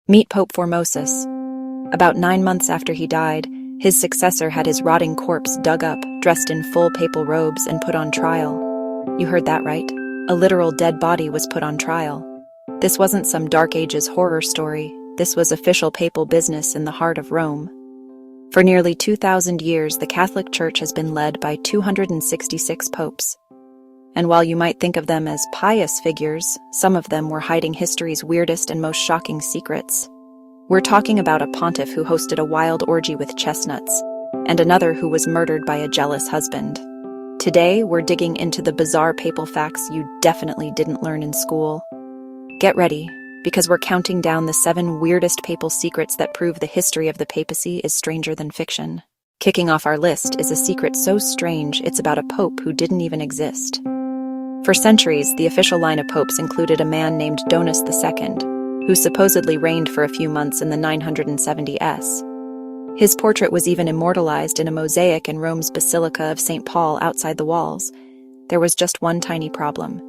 Meet Pope Formosus. About 9 months after he died, his successor had his rotting corpse dug up, dressed in full papal robes, and put on trial. You heard that right. A literal dead body was put on trial. This wasn't some Dark Ages horror story. This was official papal business in the heart of Rome. For nearly 2,000 years, the Catholic Church has been led by 266 popes. And while you might think of them as pious figures, some of them were hiding history's weirdest and most shocking secrets. We're talking about a pontiff who hosted a wild orgy with chestnuts, and another who was murdered by a jealous husband. Today, we're digging into the bizarre papal facts you definitely didn't learn in school. Get ready, because we're counting down the 7 weirdest papal secrets that prove the history of the papacy is stranger than fiction. Kicking off our list is a secret so strange it's about a pope who didn't even exist. For centuries, the official line of popes included a man named Donus II, who supposedly reigned for a few months in the 970s. His portrait was even immortalized in a mosaic in Rome's Basilica of St. Paul outside the walls. There was just one tiny problem.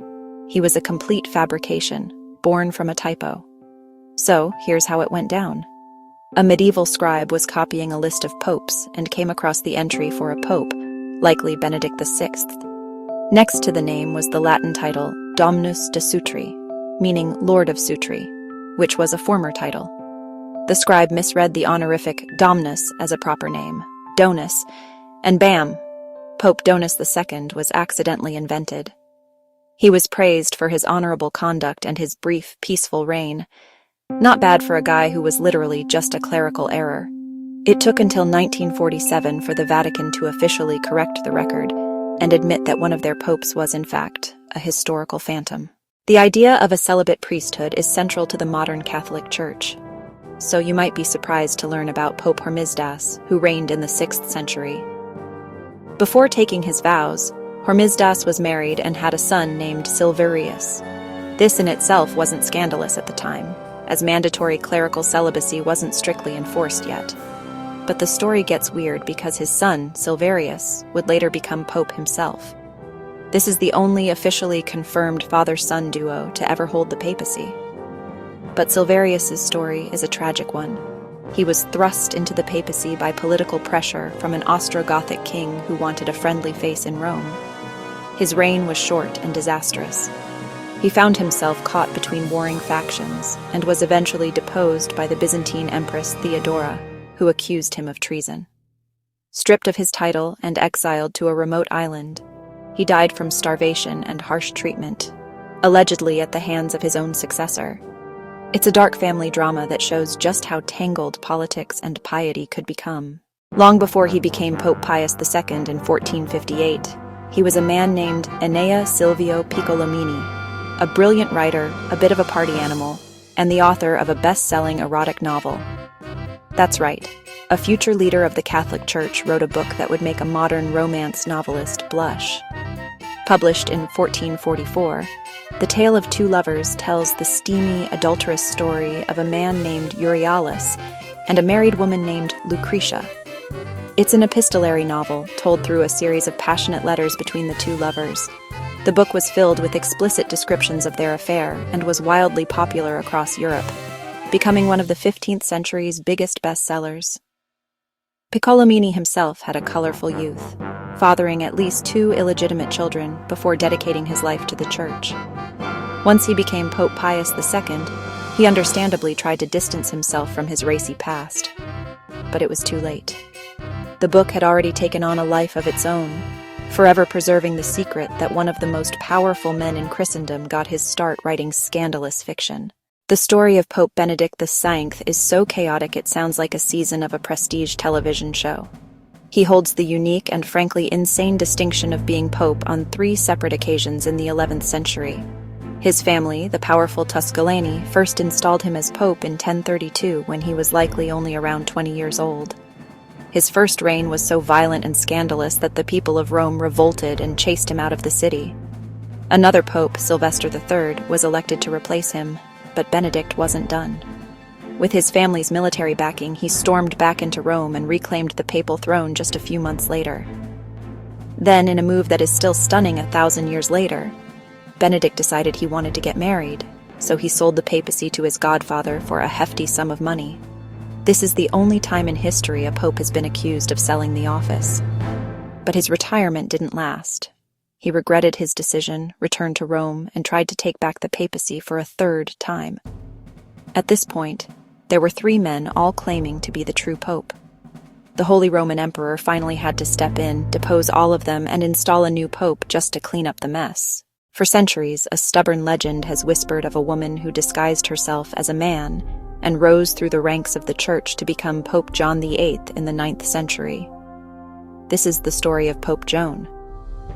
He was a complete fabrication, born from a typo. So, here's how it went down. A medieval scribe was copying a list of popes and came across the entry for a pope, likely Benedict VI. Next to the name was the Latin title Dominus de Sutri, meaning Lord of Sutri, which was a former title. The scribe misread the honorific Dominus as a proper name, Donus, and bam! Pope Donus II was accidentally invented. He was praised for his honorable conduct and his brief, peaceful reign. Not bad for a guy who was literally just a clerical error. It took until 1947 for the Vatican to officially correct the record and admit that one of their popes was, in fact, a historical phantom. The idea of a celibate priesthood is central to the modern Catholic Church. So you might be surprised to learn about Pope Hormisdas, who reigned in the 6th century. Before taking his vows, Hormisdas was married and had a son named Silverius. This in itself wasn't scandalous at the time, as mandatory clerical celibacy wasn't strictly enforced yet. But the story gets weird because his son, Silverius, would later become Pope himself. This is the only officially confirmed father-son duo to ever hold the papacy. But Silverius's story is a tragic one. He was thrust into the papacy by political pressure from an Ostrogothic king who wanted a friendly face in Rome. His reign was short and disastrous. He found himself caught between warring factions and was eventually deposed by the Byzantine Empress Theodora, who accused him of treason. Stripped of his title and exiled to a remote island, he died from starvation and harsh treatment, allegedly at the hands of his own successor. It's a dark family drama that shows just how tangled politics and piety could become. Long before he became Pope Pius II in 1458, he was a man named Enea Silvio Piccolomini, a brilliant writer, a bit of a party animal, and the author of a best-selling erotic novel. That's right, a future leader of the Catholic Church wrote a book that would make a modern romance novelist blush. Published in 1444, The Tale of Two Lovers tells the steamy, adulterous story of a man named Euryalus and a married woman named Lucretia. It's an epistolary novel told through a series of passionate letters between the two lovers. The book was filled with explicit descriptions of their affair and was wildly popular across Europe, becoming one of the 15th century's biggest bestsellers. Piccolomini himself had a colorful youth, fathering at least 2 illegitimate children before dedicating his life to the Church. Once he became Pope Pius II, he understandably tried to distance himself from his racy past. But it was too late. The book had already taken on a life of its own, forever preserving the secret that one of the most powerful men in Christendom got his start writing scandalous fiction. The story of Pope Benedict VI is so chaotic it sounds like a season of a prestige television show. He holds the unique and frankly insane distinction of being pope on 3 separate occasions in the 11th century. His family, the powerful Tusculani, first installed him as pope in 1032 when he was likely only around 20 years old. His first reign was so violent and scandalous that the people of Rome revolted and chased him out of the city. Another pope, Sylvester III, was elected to replace him, but Benedict wasn't done. With his family's military backing, he stormed back into Rome and reclaimed the papal throne just a few months later. Then, in a move that is still stunning 1,000 years later, Benedict decided he wanted to get married. so he sold the papacy to his godfather for a hefty sum of money. This is the only time in history a pope has been accused of selling the office. But his retirement didn't last. He regretted his decision, returned to Rome, and tried to take back the papacy for a third time. At this point, there were 3 men all claiming to be the true pope. The Holy Roman Emperor finally had to step in, depose all of them, and install a new pope just to clean up the mess. For centuries, a stubborn legend has whispered of a woman who disguised herself as a man and rose through the ranks of the Church to become Pope John VIII in the 9th century. This is the story of Pope Joan.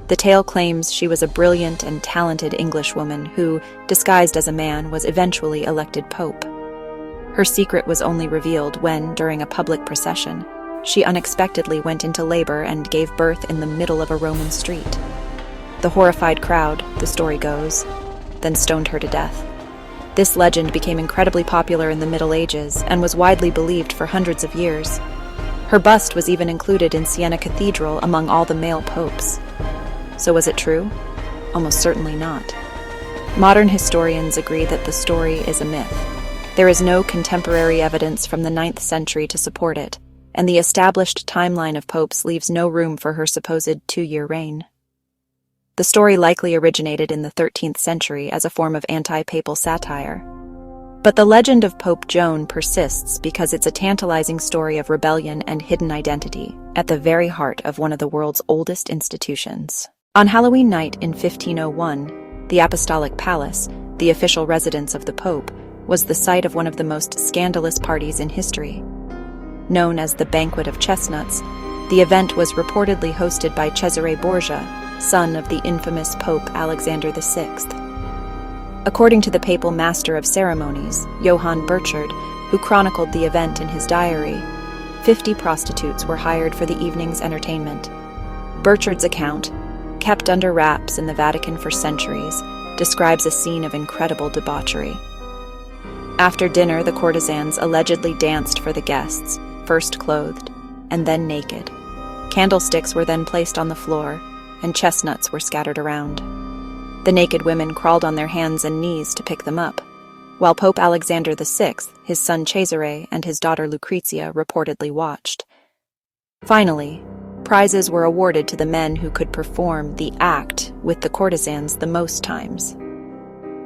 The tale claims she was a brilliant and talented Englishwoman who, disguised as a man, was eventually elected pope. Her secret was only revealed when, during a public procession, she unexpectedly went into labor and gave birth in the middle of a Roman street. The horrified crowd, the story goes, then stoned her to death. This legend became incredibly popular in the Middle Ages and was widely believed for hundreds of years. Her bust was even included in Siena Cathedral among all the male popes. So was it true? Almost certainly not. Modern historians agree that the story is a myth. There is no contemporary evidence from the 9th century to support it, and the established timeline of popes leaves no room for her supposed 2-year reign. The story likely originated in the 13th century as a form of anti-papal satire. But the legend of Pope Joan persists because it's a tantalizing story of rebellion and hidden identity at the very heart of one of the world's oldest institutions. On Halloween night in 1501, the Apostolic Palace, the official residence of the Pope, was the site of one of the most scandalous parties in history. Known as the Banquet of Chestnuts, the event was reportedly hosted by Cesare Borgia, son of the infamous Pope Alexander VI. According to the papal master of ceremonies, Johann Burchard, who chronicled the event in his diary, 50 prostitutes were hired for the evening's entertainment. Burchard's account, kept under wraps in the Vatican for centuries, describes a scene of incredible debauchery. After dinner, the courtesans allegedly danced for the guests, first clothed, and then naked. Candlesticks were then placed on the floor, and chestnuts were scattered around. The naked women crawled on their hands and knees to pick them up, while Pope Alexander VI, his son Cesare, and his daughter Lucrezia reportedly watched. Finally, prizes were awarded to the men who could perform the act with the courtesans the most times.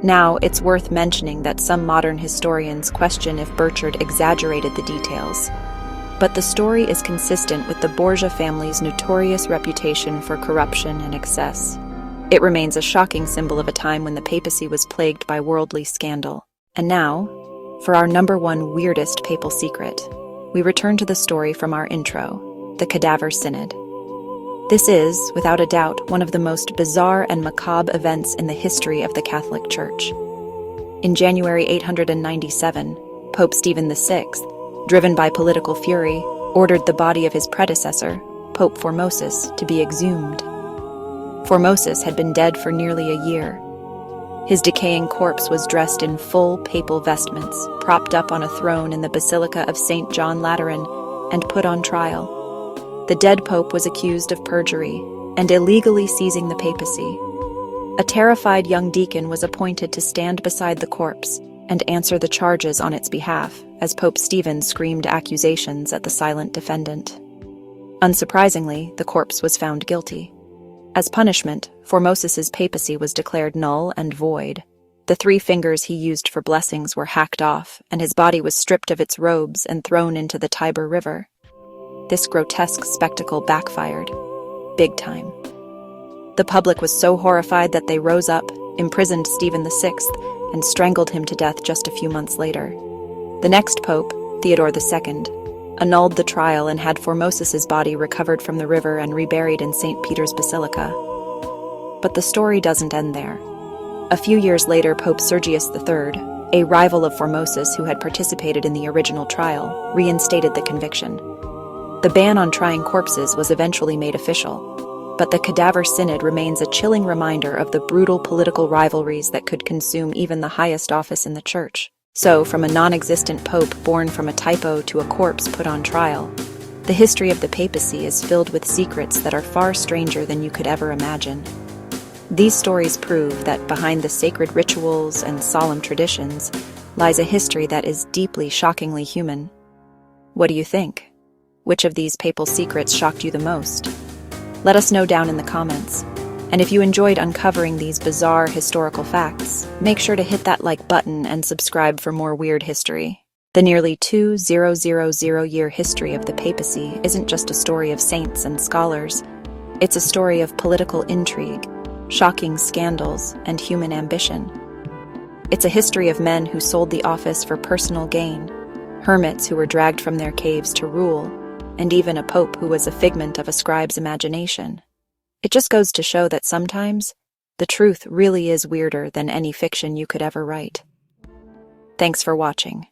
Now, it's worth mentioning that some modern historians question if Burchard exaggerated the details. But the story is consistent with the Borgia family's notorious reputation for corruption and excess. It remains a shocking symbol of a time when the papacy was plagued by worldly scandal. And now, for our #1 weirdest papal secret, we return to the story from our intro, the Cadaver Synod. This is, without a doubt, one of the most bizarre and macabre events in the history of the Catholic Church. In January 897, Pope Stephen VI, driven by political fury, ordered the body of his predecessor, Pope Formosus, to be exhumed. Formosus had been dead for nearly a year. His decaying corpse was dressed in full papal vestments, propped up on a throne in the Basilica of St. John Lateran, and put on trial. The dead pope was accused of perjury and illegally seizing the papacy. A terrified young deacon was appointed to stand beside the corpse and answer the charges on its behalf as Pope Stephen screamed accusations at the silent defendant. Unsurprisingly, the corpse was found guilty. As punishment, Formosus's papacy was declared null and void. The 3 fingers he used for blessings were hacked off, and his body was stripped of its robes and thrown into the Tiber River. This grotesque spectacle backfired. Big time. The public was so horrified that they rose up, imprisoned Stephen VI, and strangled him to death just a few months later. The next pope, Theodore II, annulled the trial and had Formosus's body recovered from the river and reburied in St. Peter's Basilica. But the story doesn't end there. A few years later, Pope Sergius III, a rival of Formosus who had participated in the original trial, reinstated the conviction. The ban on trying corpses was eventually made official, but the Cadaver Synod remains a chilling reminder of the brutal political rivalries that could consume even the highest office in the Church. So, from a non-existent pope born from a typo to a corpse put on trial, the history of the papacy is filled with secrets that are far stranger than you could ever imagine. These stories prove that behind the sacred rituals and solemn traditions lies a history that is deeply, shockingly human. What do you think? Which of these papal secrets shocked you the most? Let us know down in the comments. And if you enjoyed uncovering these bizarre historical facts, make sure to hit that like button and subscribe for more weird history. The nearly 2000-year history of the papacy isn't just a story of saints and scholars. It's a story of political intrigue, shocking scandals, and human ambition. It's a history of men who sold the office for personal gain, hermits who were dragged from their caves to rule, and even a pope who was a figment of a scribe's imagination. It just goes to show that sometimes the truth really is weirder than any fiction you could ever write. Thanks for watching.